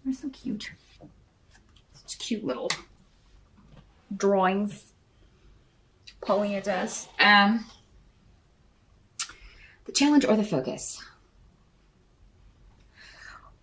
They're so cute. Such cute little drawings. Paulina does. The challenge or the focus?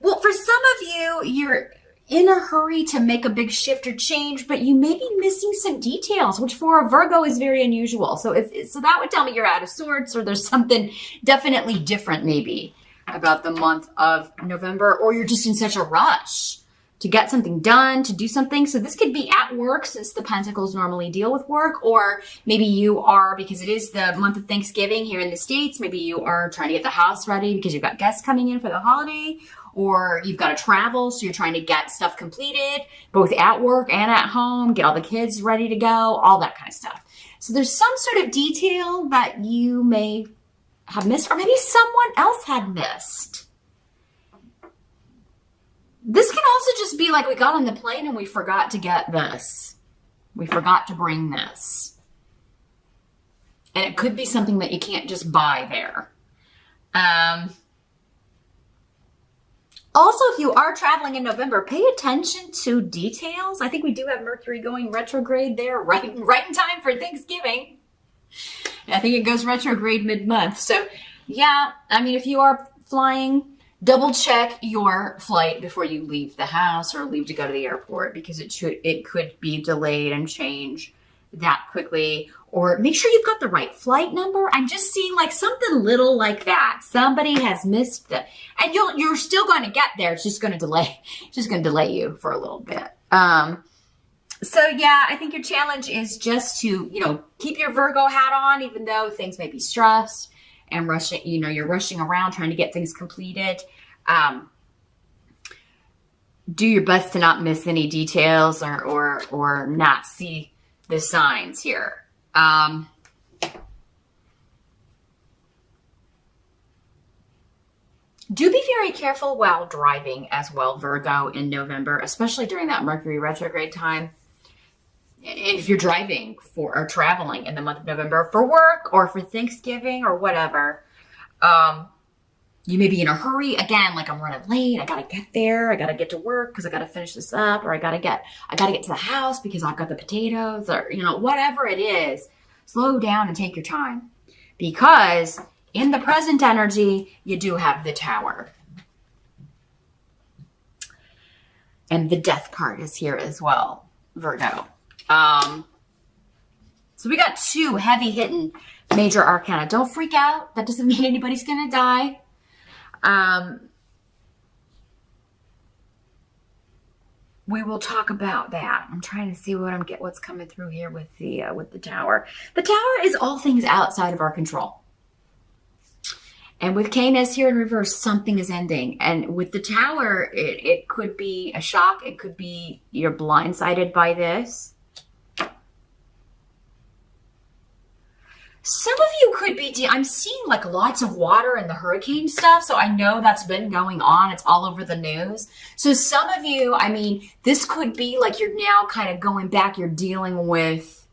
Well, for some of you, you're in a hurry to make a big shift or change, but you may be missing some details, which for a Virgo is very unusual. So so that would tell me you're out of sorts, or there's something definitely different maybe about the month of November, or you're just in such a rush to get something done, to do something. So this could be at work, since the Pentacles normally deal with work, or maybe you are, because it is the month of Thanksgiving here in the States, maybe you are trying to get the house ready because you've got guests coming in for the holiday, or you've got to travel, so you're trying to get stuff completed, both at work and at home, get all the kids ready to go, all that kind of stuff. So there's some sort of detail that you may have missed, or maybe someone else had missed. This can also just be like we got on the plane and we forgot to get this. We forgot to bring this. And it could be something that you can't just buy there. Also, if you are traveling in November, pay attention to details. I think we do have Mercury going retrograde there right in time for Thanksgiving. I think it goes retrograde mid-month. So, yeah, I mean, if you are flying, double check your flight before you leave the house or leave to go to the airport, because it could be delayed and change that quickly. Or make sure you've got the right flight number. I'm just seeing like something little like that. Somebody has missed it, and you're still going to get there. It's just going to delay you for a little bit. So yeah, I think your challenge is just to, keep your Virgo hat on, even though things may be stressed and rushing, you're rushing around trying to get things completed. Do your best to not miss any details or not see the signs here. Do be very careful while driving as well, Virgo, in November, especially during that Mercury retrograde time. If you're driving or traveling in the month of November for work or for Thanksgiving or whatever, you may be in a hurry. Again, like I'm running late. I got to get there. I got to get to work because I got to finish this up, or I got to get to the house because I've got the potatoes, or, whatever it is. Slow down and take your time, because in the present energy, you do have the Tower. And the Death card is here as well, Virgo. So we got two heavy hitting major arcana. Don't freak out. That doesn't mean anybody's going to die. We will talk about that. I'm trying to see what's coming through here with the Tower. The Tower is all things outside of our control. And with Canis here in reverse, something is ending. And with the Tower, it could be a shock. It could be you're blindsided by this. Some of you could be, I'm seeing like lots of water and the hurricane stuff. So I know that's been going on. It's all over the news. So some of you, this could be like you're now kind of going back. You're dealing with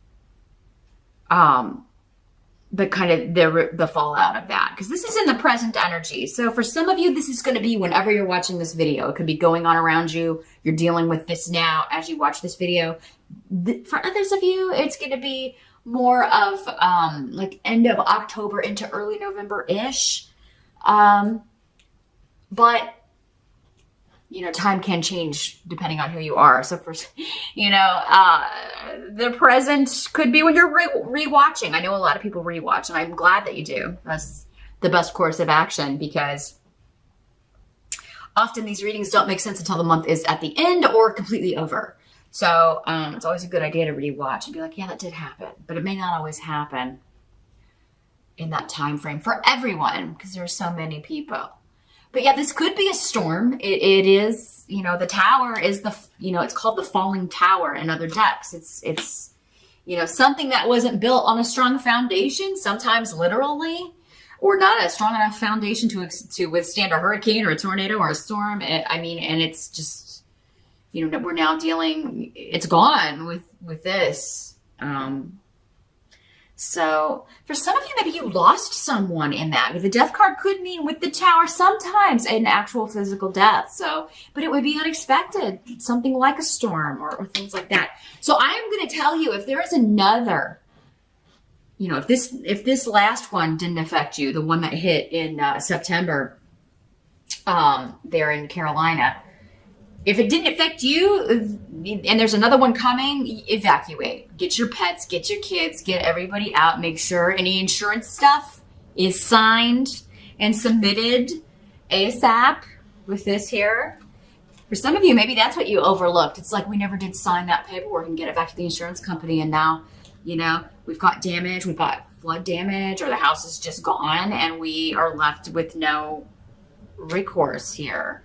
the kind of the fallout of that. Because this is in the present energy. So for some of you, this is going to be whenever you're watching this video. It could be going on around you. You're dealing with this now as you watch this video. For others of you, it's going to be more of like end of October into early November-ish. But, time can change depending on who you are. So for, the present could be when you're rewatching. I know a lot of people rewatch, and I'm glad that you do. That's the best course of action, because often these readings don't make sense until the month is at the end or completely over. So it's always a good idea to rewatch and be like, yeah, that did happen. But it may not always happen in that time frame for everyone, because there are so many people. But yeah, this could be a storm. It is, the Tower is it's called the Falling Tower in other decks. It's something that wasn't built on a strong foundation, sometimes literally, or not a strong enough foundation to withstand a hurricane or a tornado or a storm. And it's just, we're now dealing, it's gone with this. So for some of you, maybe you lost someone in that. The death card could mean with the Tower sometimes an actual physical death. So, but it would be unexpected, something like a storm or things like that. So I am going to tell you, if there is another, you know, if this last one didn't affect you, the one that hit in September, there in Carolina, if it didn't affect you and there's another one coming, evacuate. Get your pets, get your kids, get everybody out. Make sure any insurance stuff is signed and submitted ASAP with this here. For some of you, maybe that's what you overlooked. It's like, we never did sign that paperwork and get it back to the insurance company. And now, you know, we've got damage, we've got flood damage, or the house is just gone and we are left with no recourse here.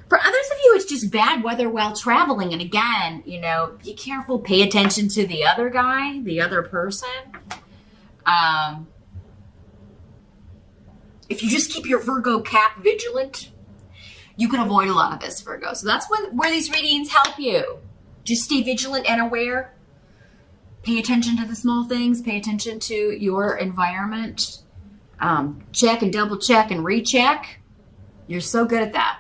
For others of you, it's just bad weather while traveling. And again, you know, be careful, pay attention to the other guy, the other person. If you just keep your Virgo cap vigilant, you can avoid a lot of this, Virgo. So that's where these readings help you. Just stay vigilant and aware. Pay attention to the small things. Pay attention to your environment. Check and double check and recheck. You're so good at that.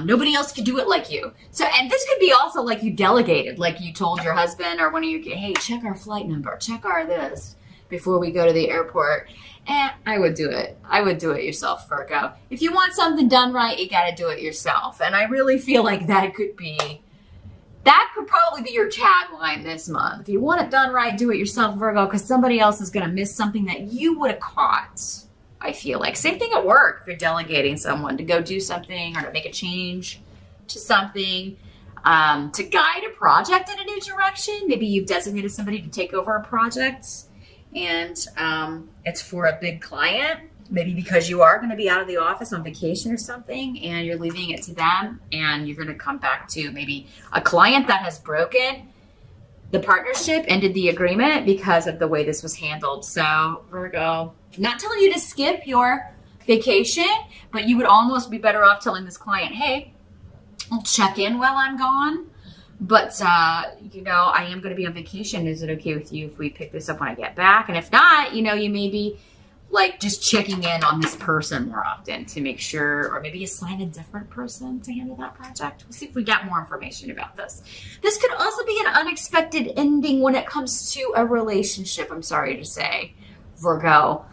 Nobody else could do it like you. So, and this could be also like you delegated, like you told your husband or one of your kids, hey, check our flight number, check our this before we go to the airport. And I would do it. I would do it yourself, Virgo. If you want something done right, you got to do it yourself. And I really feel like that could probably be your tagline this month. If you want it done right, do it yourself, Virgo, because somebody else is going to miss something that you would have caught. I feel like same thing at work. If you're delegating someone to go do something or to make a change to something, to guide a project in a new direction. Maybe you've designated somebody to take over a project and it's for a big client. Maybe because you are going to be out of the office on vacation or something and you're leaving it to them and you're going to come back to maybe a client that has broken the partnership, ended the agreement because of the way this was handled. So Virgo, not telling you to skip your vacation, but you would almost be better off telling this client, hey, I'll check in while I'm gone, but you know, I am going to be on vacation. Is it okay with you if we pick this up when I get back? And if not, you know, you may be like just checking in on this person more often to make sure, or maybe assign a different person to handle that project. We'll see if we get more information about this. This could also be an unexpected ending when it comes to a relationship, I'm sorry to say, Virgo.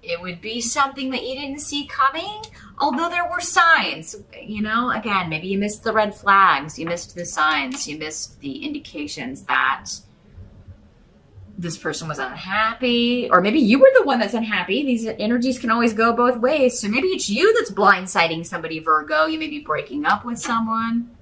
It would be something that you didn't see coming, although there were signs. You know, again, maybe you missed the red flags, you missed the signs, you missed the indications that this person was unhappy, or maybe you were the one that's unhappy. These energies can always go both ways. So maybe it's you that's blindsiding somebody, Virgo. You may be breaking up with someone,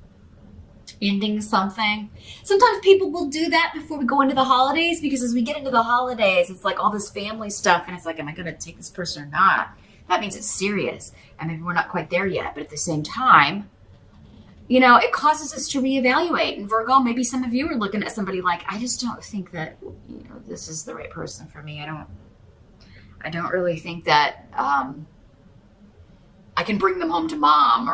ending something. Sometimes people will do that before we go into the holidays, because as we get into the holidays, it's like all this family stuff, and it's like, am I going to take this person or not? That means it's serious, and maybe we're not quite there yet. But at the same time, you know, it causes us to reevaluate. And Virgo, maybe some of you are looking at somebody like, I just don't think that, you know, this is the right person for me. I don't really think that I can bring them home to mom,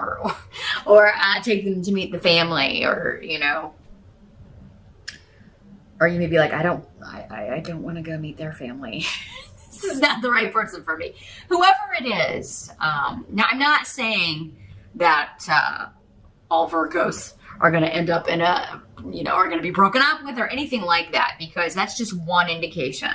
or take them to meet the family, or, you know, or you may be like, I don't want to go meet their family. This is not the right person for me. Whoever it is. Now, I'm not saying that all Virgos are going to end up in are going to be broken up with or anything like that, because that's just one indication,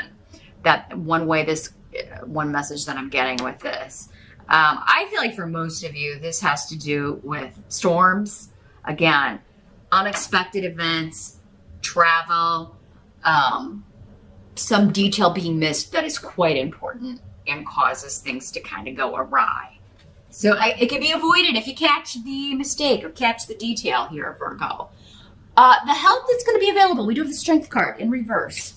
that one message that I'm getting with this. I feel like for most of you, this has to do with storms. Again, unexpected events, travel, some detail being missed that is quite important and causes things to kind of go awry. So it can be avoided if you catch the mistake or catch the detail here, Virgo. The help that's going to be available, we do have the Strength card in reverse.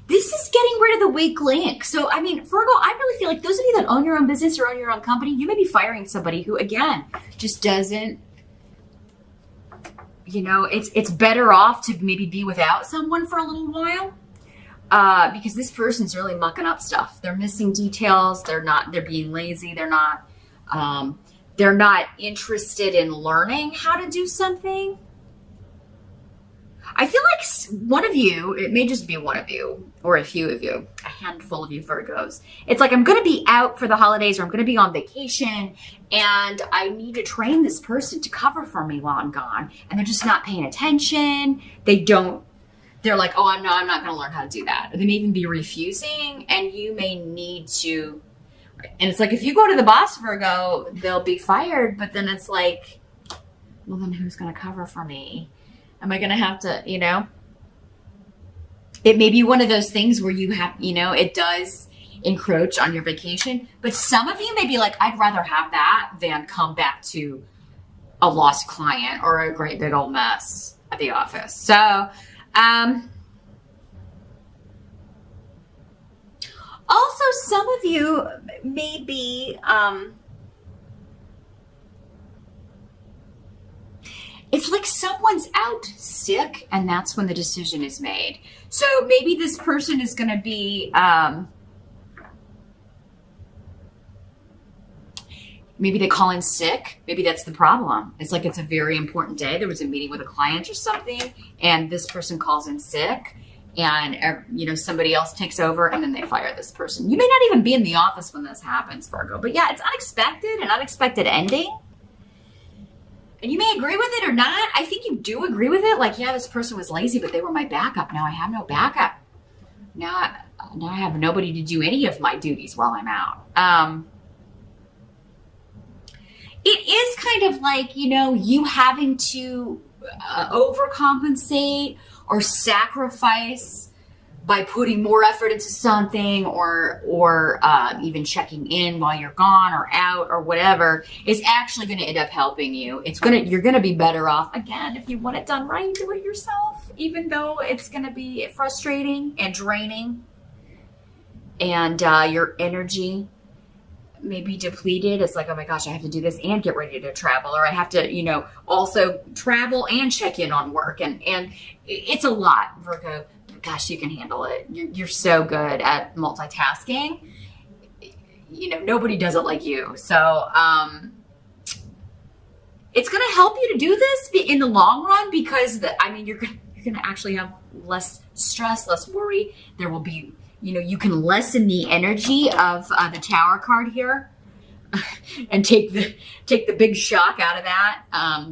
This is getting rid of the weak link. So, I mean, Virgo, I really feel like those of you that own your own business or own your own company, you may be firing somebody who, again, just doesn't, you know, it's better off to maybe be without someone for a little while. Because this person's really mucking up stuff. They're missing details. They're being lazy. They're not interested in learning how to do something. I feel like one of you, it may just be one of you or a few of you, a handful of you Virgos. It's like, I'm going to be out for the holidays or I'm going to be on vacation and I need to train this person to cover for me while I'm gone. And they're just not paying attention. They're like, oh, I'm not going to learn how to do that. Or they may even be refusing and you may need to. And it's like, if you go to the boss Virgo, they'll be fired. But then it's like, well, then who's going to cover for me? Am I going to have to, it may be one of those things where you have, it does encroach on your vacation. But some of you may be like, I'd rather have that than come back to a lost client or a great big old mess at the office. So, also some of you may be, it's like someone's out sick and that's when the decision is made. So maybe this person is going to be, maybe they call in sick. Maybe that's the problem. It's like, it's a very important day. There was a meeting with a client or something and this person calls in sick and, somebody else takes over and then they fire this person. You may not even be in the office when this happens, Virgo, but yeah, it's unexpected, an unexpected ending. And you may agree with it or not. I think you do agree with it. Like, yeah, this person was lazy, but they were my backup. Now I have no backup. Now I have nobody to do any of my duties while I'm out. It is kind of like, you having to overcompensate or sacrifice by putting more effort into something or even checking in while you're gone or out or whatever is actually going to end up helping you. You're going to be better off. Again, if you want it done right, do it yourself, even though it's going to be frustrating and draining and your energy may be depleted. It's like, oh my gosh, I have to do this and get ready to travel, or I have to, also travel and check in on work. And it's a lot, Virgo. Gosh, you can handle it. You're so good at multitasking. Nobody does it like you. So it's going to help you to do this in the long run because you're going to actually have less stress, less worry. There will be, you can lessen the energy of the Tower card here. And take the big shock out of that.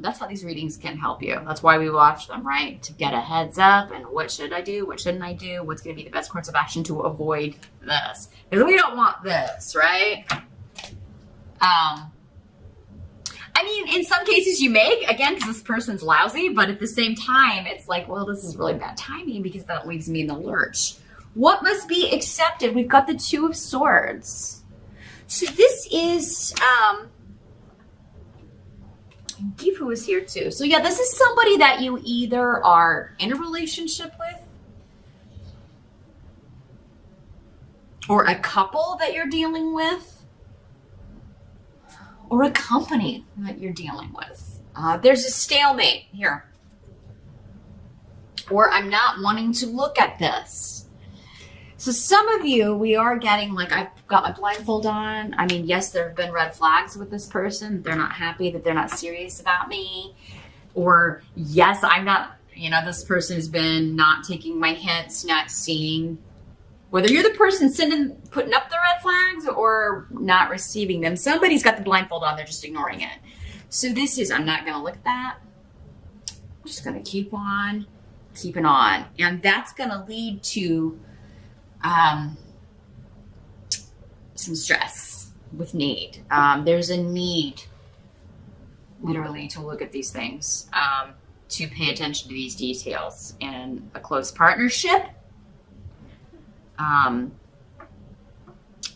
That's how these readings can help you. That's why we watch them, right? To get a heads up and what should I do? What shouldn't I do? What's going to be the best course of action to avoid this? Because we don't want this, right? In some cases you may, again, because this person's lousy, but at the same time, it's like, well, this is really bad timing because that leaves me in the lurch. What must be accepted? We've got the Two of Swords. So this is, Gifu is here too. So yeah, this is somebody that you either are in a relationship with or a couple that you're dealing with or a company that you're dealing with. There's a stalemate here. Or I'm not wanting to look at this. So some of you, we are getting like, I've got my blindfold on. Yes, there have been red flags with this person. They're not happy that they're not serious about me. Or yes, I'm not, this person has been not taking my hints, not seeing, whether you're the person putting up the red flags or not receiving them. Somebody's got the blindfold on, they're just ignoring it. So this is, I'm not going to look at that. I'm just going to keep on keeping on. And that's going to lead to some stress with need. There's a need literally to look at these things, to pay attention to these details in a close partnership,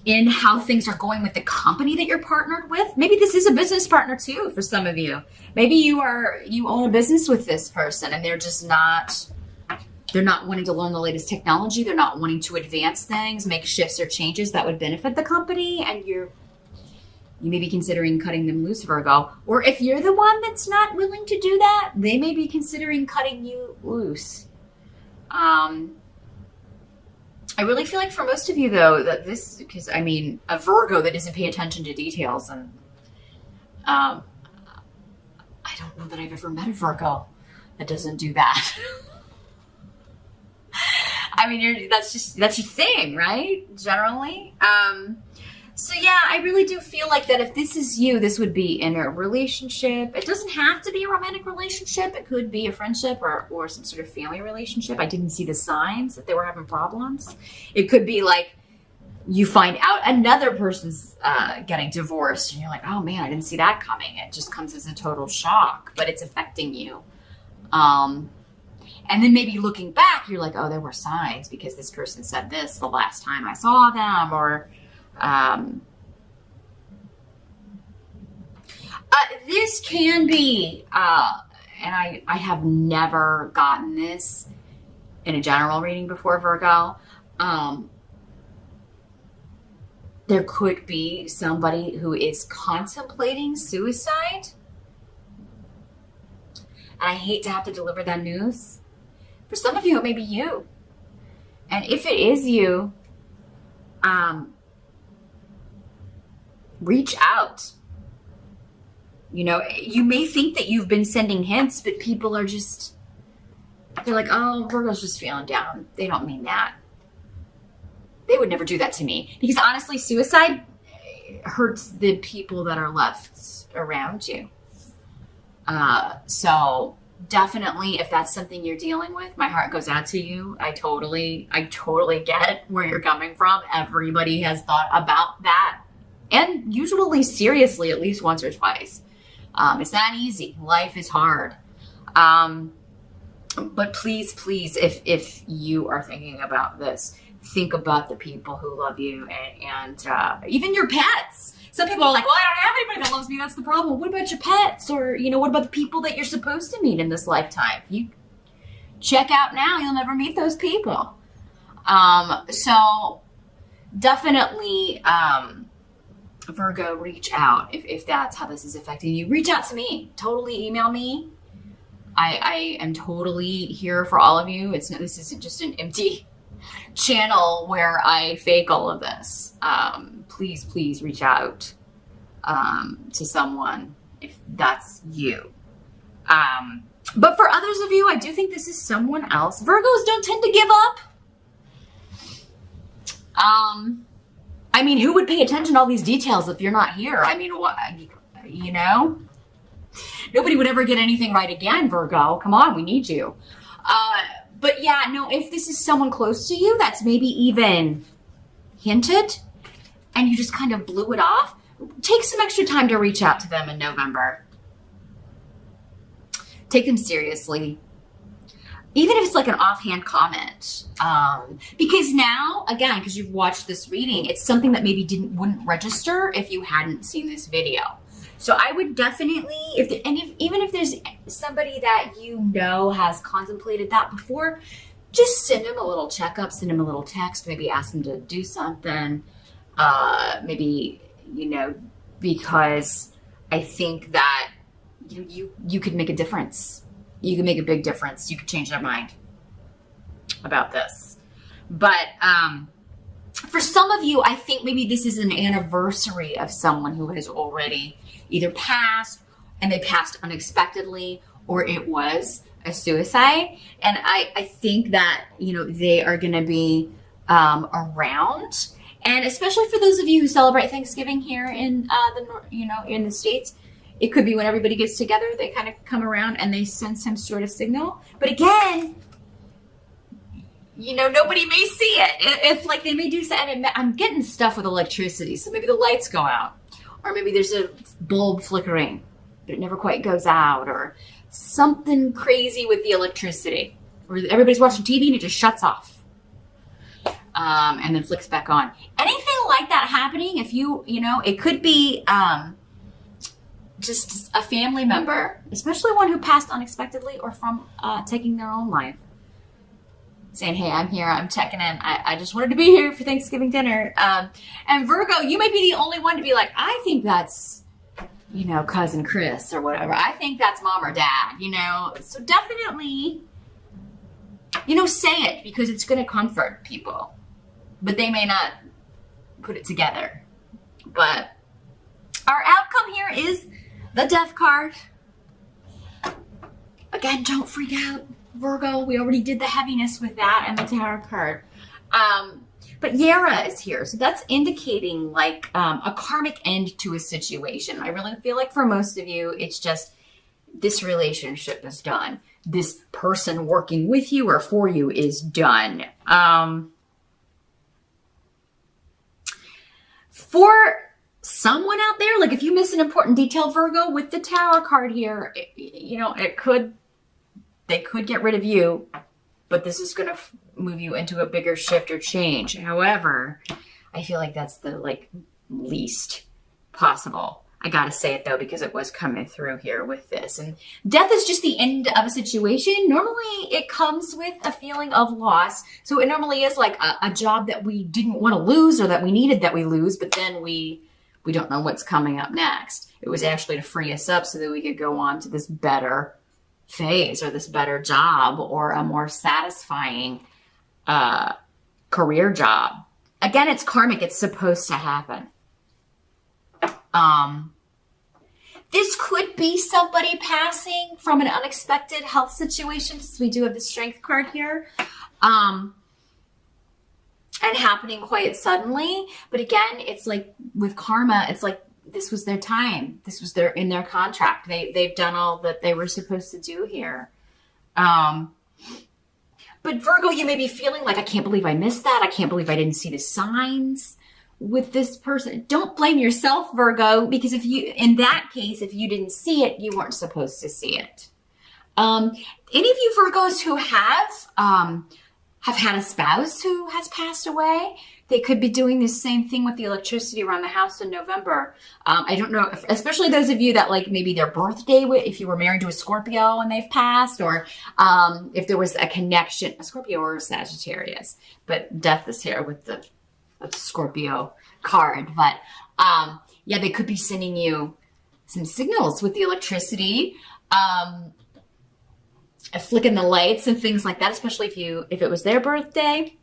in how things are going with the company that you're partnered with. Maybe this is a business partner too for some of you. Maybe you own a business with this person and they're not wanting to learn the latest technology. They're not wanting to advance things, make shifts or changes that would benefit the company. And you may be considering cutting them loose, Virgo. Or if you're the one that's not willing to do that, they may be considering cutting you loose. I really feel like for most of you though, that this, because a Virgo that doesn't pay attention to details, and I don't know that I've ever met a Virgo that doesn't do that. I mean, that's your thing, right? Generally. So yeah, I really do feel like that if this is you, this would be in a relationship. It doesn't have to be a romantic relationship. It could be a friendship or some sort of family relationship. I didn't see the signs that they were having problems. It could be like you find out another person's getting divorced and you're like, oh man, I didn't see that coming. It just comes as a total shock, but it's affecting you. And then maybe looking back, you're like, oh, there were signs because this person said this the last time I saw them, or this can be, and I have never gotten this in a general reading before, Virgo. There could be somebody who is contemplating suicide. And I hate to have to deliver that news. For some of you, it may be you. And if it is you, reach out. You know, you may think that you've been sending hints, but people are just, they're like, oh, Virgo's just feeling down. They don't mean that. They would never do that to me. Because honestly, suicide hurts the people that are left around you. So definitely, if that's something you're dealing with, my heart goes out to you. I totally get where you're coming from. Everybody has thought about that. And usually seriously, at least once or twice. It's not easy. Life is hard. But please, if you are thinking about this, think about the people who love you and even your pets. Some people are like, well, I don't have anybody that loves me. That's the problem. What about your pets? Or, you know, what about the people that you're supposed to meet in this lifetime? You check out now. You'll never meet those people. So definitely, Virgo, reach out if that's how this is affecting you. Reach out to me. Totally email me. I am totally here for all of you. This isn't just an empty channel where I fake all of this. Please reach out to someone if that's you. But for others of you, I do think this is someone else. Virgos don't tend to give up. I mean, who would pay attention to all these details if you're not here? I mean, what, you know? Nobody would ever get anything right again, Virgo. Come on, we need you. But yeah, no, if this is someone close to you that's maybe even hinted and you just kind of blew it off, take some extra time to reach out to them in November. Take them seriously. Even if it's like an offhand comment. Because now, again, because you've watched this reading, it's something that maybe wouldn't register if you hadn't seen this video. So I would definitely, even if there's somebody that you know has contemplated that before, just send him a little checkup, send him a little text, maybe ask him to do something. Maybe, you know, because I think that you could make a difference. You can make a big difference. You could change their mind about this. But for some of you, I think maybe this is an anniversary of someone who has already either passed and they passed unexpectedly, or it was a suicide. And I think that, you know, they are going to be around. And especially for those of you who celebrate Thanksgiving here in in the States, it could be when everybody gets together, they kind of come around and they send some sort of signal. But again, you know, nobody may see it. It's like they may do something. I'm getting stuff with electricity, so maybe the lights go out. Or maybe there's a bulb flickering, but it never quite goes out. Or something crazy with the electricity. Or everybody's watching TV and it just shuts off. And then flicks back on. Anything like that happening, if you know, it could be just a family member, especially one who passed unexpectedly or from taking their own life, saying, hey, I'm here, I'm checking in. I just wanted to be here for Thanksgiving dinner. And Virgo, you may be the only one to be like, I think that's, you know, cousin Chris or whatever. I think that's mom or dad, you know. So definitely, you know, say it because it's going to comfort people. But they may not put it together. But our outcome here is the Death card. Again, don't freak out. Virgo. We already did the heaviness with that and the tarot card. But Yara is here. So that's indicating like a karmic end to a situation. I really feel like for most of you, it's just this relationship is done. This person working with you or for you is done. For someone out there, like if you miss an important detail, Virgo, with the Tower card here, they could get rid of you, but this is going to move you into a bigger shift or change. However, I feel like that's the least possible. I got to say it though, because it was coming through here with this. And death is just the end of a situation. Normally it comes with a feeling of loss. So it normally is like a job that we didn't want to lose or that we needed that we lose, but then we don't know what's coming up next. It was actually to free us up so that we could go on to this better phase or this better job or a more satisfying career job. Again, it's karmic. It's supposed to happen. This could be somebody passing from an unexpected health situation, since we do have the Strength card here, and happening quite suddenly. But again, it's like with karma, it's like this was their time. This was in their contract. They've done all that they were supposed to do here. But Virgo, you may be feeling like, I can't believe I missed that. I can't believe I didn't see the signs with this person. Don't blame yourself, Virgo, because in that case, if you didn't see it, you weren't supposed to see it. Any of you Virgos who have had a spouse who has passed away, they could be doing the same thing with the electricity around the house in November. I don't know, especially those of you that like maybe their birthday, if you were married to a Scorpio and they've passed, or if there was a connection, a Scorpio or a Sagittarius, but death is here with the Scorpio card. But yeah, they could be sending you some signals with the electricity, flicking the lights and things like that, especially if it was their birthday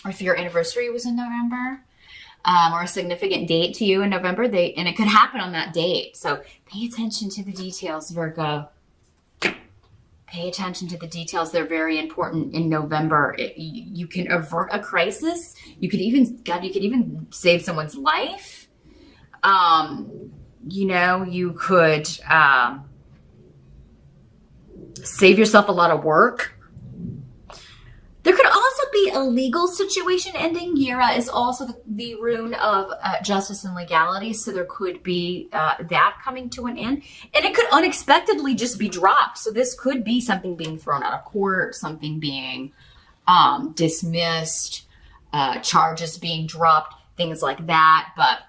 or if your anniversary was in November, or a significant date to you in November, and it could happen on that date. So pay attention to the details, Virgo. Pay attention to the details. They're very important in November. You can avert a crisis. You could even save someone's life. You could save yourself a lot of work. There could also be a legal situation ending. Yara is also the rune of justice and legality, so there could be that coming to an end. And it could unexpectedly just be dropped. So this could be something being thrown out of court, something being dismissed, charges being dropped, things like that. But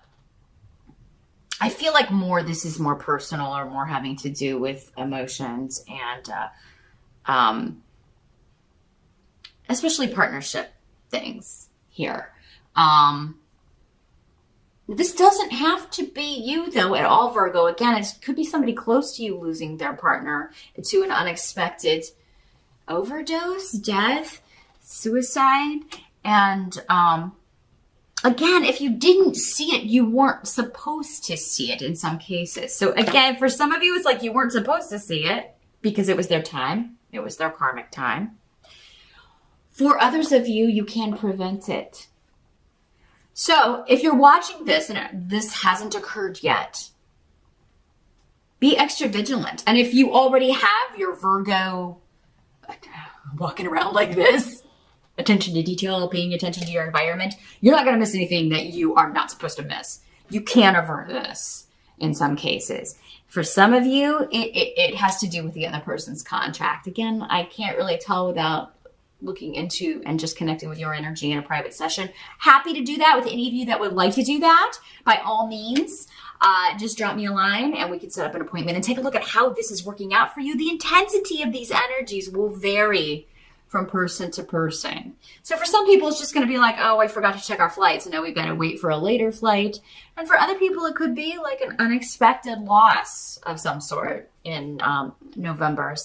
I feel like this is more personal or more having to do with emotions and especially partnership things here. This doesn't have to be you though at all, Virgo. Again, it could be somebody close to you losing their partner to an unexpected overdose, death, suicide. And again, if you didn't see it, you weren't supposed to see it in some cases. So again, for some of you, it's like you weren't supposed to see it because it was their time. It was their karmic time. For others of you, you can prevent it. So if you're watching this and this hasn't occurred yet, be extra vigilant. And if you already have your Virgo walking around like this, attention to detail, paying attention to your environment, you're not going to miss anything that you are not supposed to miss. You can avert this in some cases. For some of you, it has to do with the other person's contract. Again, I can't really tell without looking into and just connecting with your energy in a private session. Happy to do that with any of you that would like to do that. By all means, just drop me a line and we can set up an appointment and take a look at how this is working out for you. The intensity of these energies will vary from person to person. So for some people, it's just going to be like, oh, I forgot to check our flights, and now we've got to wait for a later flight. And for other people, it could be like an unexpected loss of some sort in November.